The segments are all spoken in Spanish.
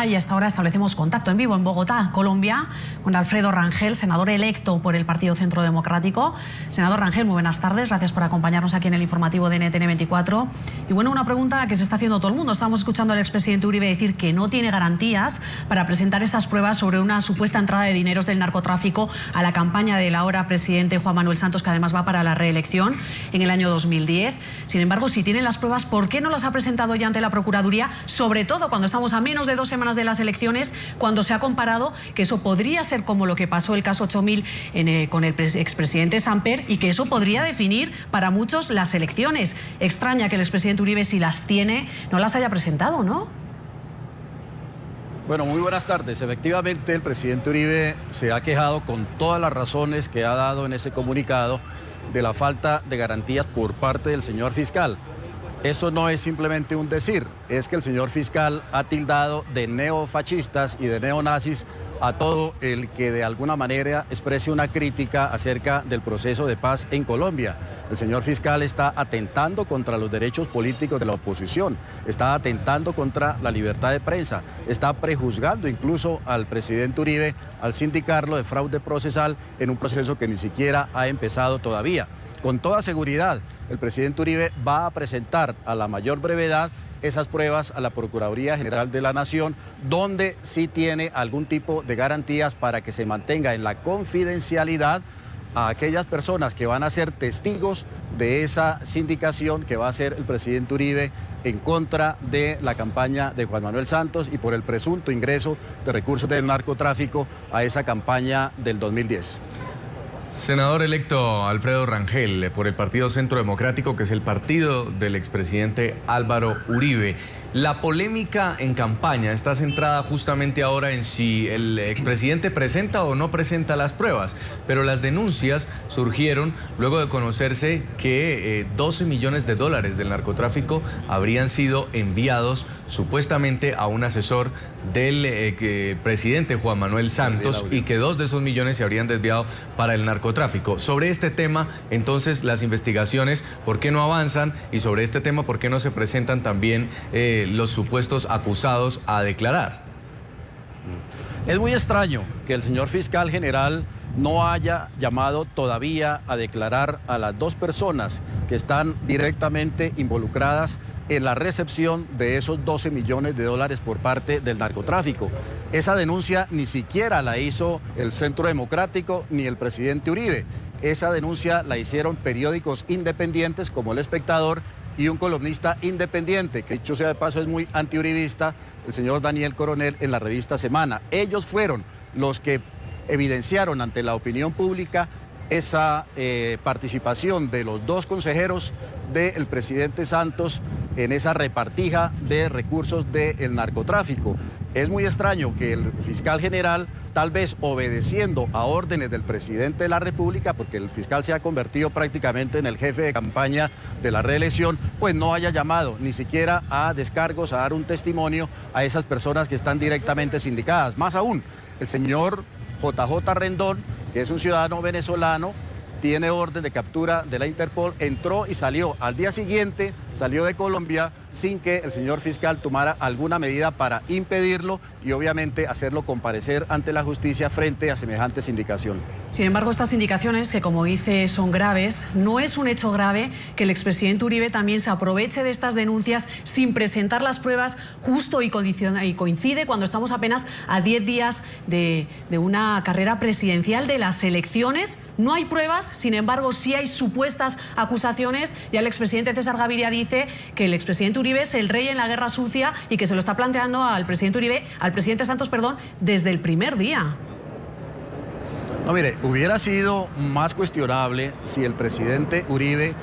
Y hasta ahora establecemos contacto en vivo en Bogotá, Colombia, con Alfredo Rangel, senador electo por el Partido Centro Democrático. Senador Rangel, muy buenas tardes, gracias por acompañarnos aquí en el informativo de NTN 24. Y bueno, una pregunta que se está haciendo todo el mundo. Estamos escuchando al expresidente Uribe decir que no tiene garantías para presentar esas pruebas sobre una supuesta entrada de dineros del narcotráfico a la campaña del ahora presidente Juan Manuel Santos, que además va para la reelección en el año 2010. Sin embargo, si tienen las pruebas, ¿por qué no las ha presentado ya ante la Procuraduría? Sobre todo cuando estamos a menos de 2 semanas de las elecciones, cuando se ha comparado que eso podría ser como lo que pasó el caso 8000 con el expresidente Samper, y que eso podría definir para muchos las elecciones. Extraña que el expresidente Uribe, si las tiene, no las haya presentado, ¿no? Bueno, muy buenas tardes. Efectivamente, el presidente Uribe se ha quejado con todas las razones que ha dado en ese comunicado de la falta de garantías por parte del señor fiscal. Eso no es simplemente un decir, es que el señor fiscal ha tildado de neofascistas y de neonazis a todo el que de alguna manera exprese una crítica acerca del proceso de paz en Colombia. El señor fiscal está atentando contra los derechos políticos de la oposición, está atentando contra la libertad de prensa, está prejuzgando incluso al presidente Uribe al sindicarlo de fraude procesal en un proceso que ni siquiera ha empezado todavía. Con toda seguridad, el presidente Uribe va a presentar a la mayor brevedad esas pruebas a la Procuraduría General de la Nación, donde sí tiene algún tipo de garantías para que se mantenga en la confidencialidad a aquellas personas que van a ser testigos de esa sindicación que va a hacer el presidente Uribe en contra de la campaña de Juan Manuel Santos y por el presunto ingreso de recursos del narcotráfico a esa campaña del 2010. Senador electo Alfredo Rangel, por el Partido Centro Democrático, que es el partido del expresidente Álvaro Uribe. La polémica en campaña está centrada justamente ahora en si el expresidente presenta o no presenta las pruebas, pero las denuncias surgieron luego de conocerse que 12 millones de dólares del narcotráfico habrían sido enviados supuestamente a un asesor del presidente Juan Manuel Santos, y que 2 de esos millones se habrían desviado para el narcotráfico. Sobre este tema, entonces, las investigaciones, ¿por qué no avanzan? Y sobre este tema, ¿por qué no se presentan también los supuestos acusados a declarar? Es muy extraño que el señor fiscal general no haya llamado todavía a declarar a las 2 personas que están directamente involucradas en la recepción de esos 12 millones de dólares por parte del narcotráfico. Esa denuncia ni siquiera la hizo el Centro Democrático ni el presidente Uribe. Esa denuncia la hicieron periódicos independientes como El Espectador y un columnista independiente, que dicho sea de paso es muy antiuribista, el señor Daniel Coronel, en la revista Semana. Ellos fueron los que evidenciaron ante la opinión pública esa participación de los 2 consejeros del presidente Santos en esa repartija de recursos del narcotráfico. Es muy extraño que el fiscal general, tal vez obedeciendo a órdenes del presidente de la República, porque el fiscal se ha convertido prácticamente en el jefe de campaña de la reelección, pues no haya llamado ni siquiera a descargos, a dar un testimonio a esas personas que están directamente sindicadas. Más aún, el señor JJ Rendón, que es un ciudadano venezolano, tiene orden de captura de la Interpol, entró y salió. Al día siguiente salió de Colombia sin que el señor fiscal tomara alguna medida para impedirlo y obviamente hacerlo comparecer ante la justicia frente a semejantes indicaciones. Sin embargo, estas indicaciones, que como dice son graves, no es un hecho grave que el expresidente Uribe también se aproveche de estas denuncias sin presentar las pruebas justo y coincide cuando estamos apenas a 10 días de una carrera presidencial, de las elecciones. No hay pruebas, sin embargo, sí hay supuestas acusaciones. Ya el expresidente César Gaviria dice que el expresidente Uribe es el rey en la guerra sucia y que se lo está planteando al presidente Uribe, al presidente Santos, perdón, desde el primer día. No, mire, hubiera sido más cuestionable si el presidente Uribe,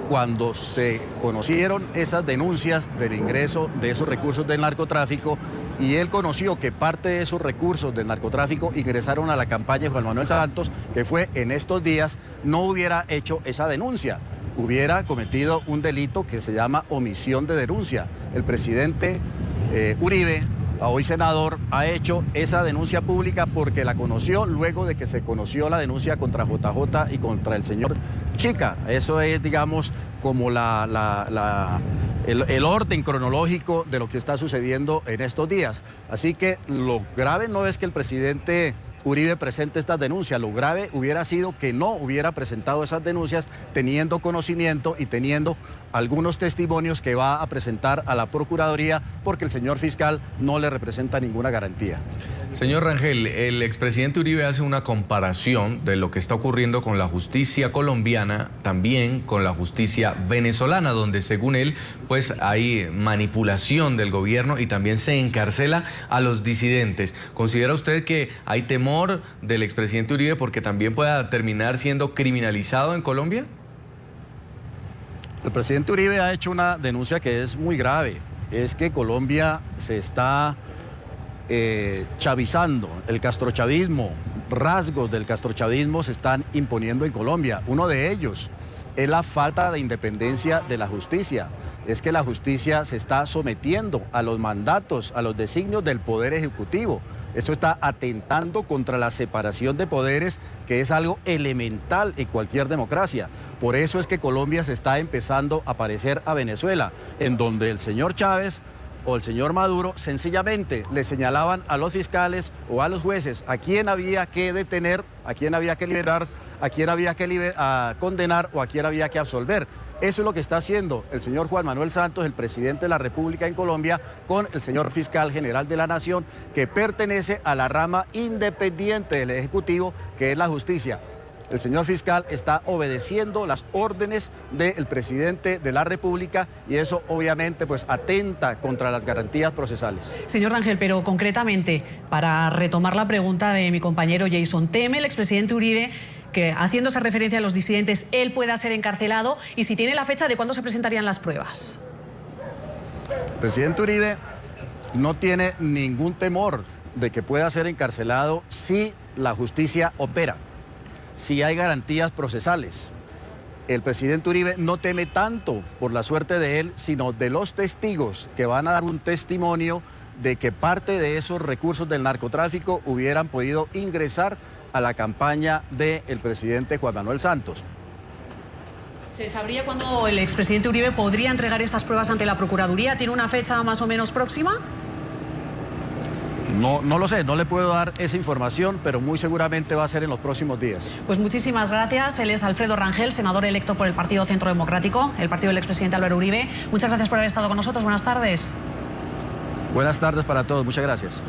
cuando se conocieron esas denuncias del ingreso de esos recursos del narcotráfico y él conoció que parte de esos recursos del narcotráfico ingresaron a la campaña de Juan Manuel Santos, que fue en estos días, no hubiera hecho esa denuncia. Hubiera cometido un delito que se llama omisión de denuncia. El presidente Uribe, hoy senador, ha hecho esa denuncia pública porque la conoció luego de que se conoció la denuncia contra JJ y contra el señor Chica. Eso es, digamos, como la el orden cronológico de lo que está sucediendo en estos días. Así que lo grave no es que el presidente Uribe presente estas denuncias, lo grave hubiera sido que no hubiera presentado esas denuncias teniendo conocimiento y teniendo algunos testimonios que va a presentar a la Procuraduría, porque el señor fiscal no le representa ninguna garantía. Señor Rangel, el expresidente Uribe hace una comparación de lo que está ocurriendo con la justicia colombiana, también con la justicia venezolana, donde según él, pues hay manipulación del gobierno y también se encarcela a los disidentes. ¿Considera usted que hay temor del expresidente Uribe porque también pueda terminar siendo criminalizado en Colombia? El presidente Uribe ha hecho una denuncia que es muy grave, es que Colombia se está chavizando, el castrochavismo, rasgos del castrochavismo se están imponiendo en Colombia. Uno de ellos es la falta de independencia de la justicia. Es que la justicia se está sometiendo a los mandatos, a los designios del Poder Ejecutivo. Esto está atentando contra la separación de poderes, que es algo elemental en cualquier democracia. Por eso es que Colombia se está empezando a parecer a Venezuela, en donde el señor Chávez o el señor Maduro sencillamente le señalaban a los fiscales o a los jueces a quién había que detener, a quién había que liberar, a quién había que condenar o a quién había que absolver. Eso es lo que está haciendo el señor Juan Manuel Santos, el presidente de la República en Colombia, con el señor fiscal general de la Nación, que pertenece a la rama independiente del Ejecutivo, que es la justicia. El señor fiscal está obedeciendo las órdenes del presidente de la República y eso obviamente pues atenta contra las garantías procesales. Señor Rangel, pero concretamente, para retomar la pregunta de mi compañero Jason, ¿teme el expresidente Uribe que, haciendo esa referencia a los disidentes, él pueda ser encarcelado? Y si tiene la fecha de cuándo se presentarían las pruebas. El presidente Uribe no tiene ningún temor de que pueda ser encarcelado si la justicia opera, si hay garantías procesales. El presidente Uribe no teme tanto por la suerte de él, sino de los testigos que van a dar un testimonio de que parte de esos recursos del narcotráfico hubieran podido ingresar a la campaña del presidente Juan Manuel Santos. ¿Se sabría cuándo el expresidente Uribe podría entregar esas pruebas ante la Procuraduría? ¿Tiene una fecha más o menos próxima? No lo sé, no le puedo dar esa información, pero muy seguramente va a ser en los próximos días. Pues muchísimas gracias. Él es Alfredo Rangel, senador electo por el Partido Centro Democrático, el partido del expresidente Álvaro Uribe. Muchas gracias por haber estado con nosotros. Buenas tardes. Buenas tardes para todos. Muchas gracias.